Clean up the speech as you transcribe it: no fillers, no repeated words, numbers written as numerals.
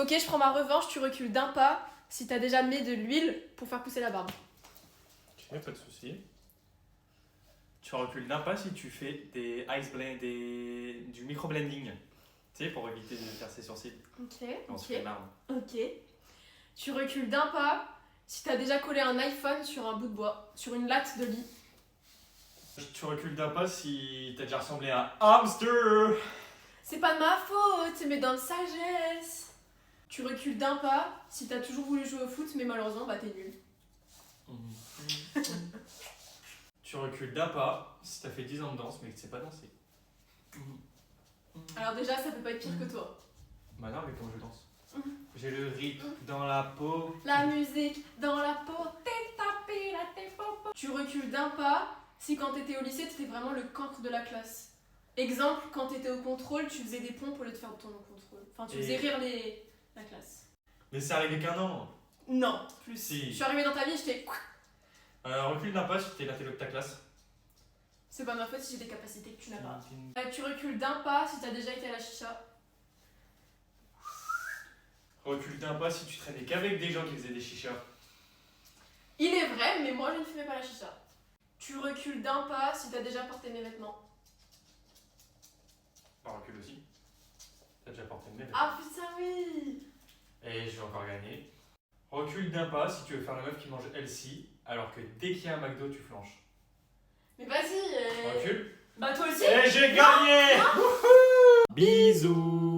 Ok, je prends ma revanche, tu recules d'un pas si t'as déjà mis de l'huile pour faire pousser la barbe. Ok, pas de soucis. Tu recules d'un pas si tu fais des ice blend, du micro-blending. Tu sais, pour éviter de faire ses sourcils. Ok, On se fait marre. ok. Tu recules d'un pas si t'as déjà collé un iPhone sur un bout de bois, sur une latte de lit. Tu recules d'un pas si t'as déjà ressemblé à un hamster. C'est pas de ma faute, c'est mes dents de sagesse. Tu recules d'un pas si t'as toujours voulu jouer au foot, mais malheureusement, bah t'es nul. Tu recules d'un pas si t'as fait 10 ans de danse mais que tu sais pas danser. Alors déjà, ça peut pas être pire que toi. Bah non, mais comment je danse? J'ai le rythme dans la peau. La musique dans la peau, t'es tapé, là t'es popo. Tu recules d'un pas si quand t'étais au lycée, t'étais vraiment le cancre de la classe. Exemple, quand t'étais au contrôle, tu faisais des pompes au lieu de faire ton contrôle. Enfin, tu faisais rire la classe. Mais c'est arrivé qu'un an. Non, plus. Si. Je suis arrivée dans ta vie, j'étais... Recule d'un pas si t'es l'intello de ta classe. C'est pas ma faute si j'ai des capacités que tu n'as pas. Tu recules d'un pas si t'as déjà été à la chicha. Recule d'un pas si tu traînais qu'avec des gens qui faisaient des chichas. Il est vrai, mais moi je ne fumais pas la chicha. Tu recules d'un pas si t'as déjà porté mes vêtements. Bah, recule aussi. T'as déjà porté mes vêtements. Ah putain oui. Et je vais encore gagner. Recule d'un pas si tu veux faire la meuf qui mange healthy, alors que dès qu'il y a un McDo, tu flanches. Mais vas-y. Recule. Bah toi aussi. Et j'ai gagné. Bisous.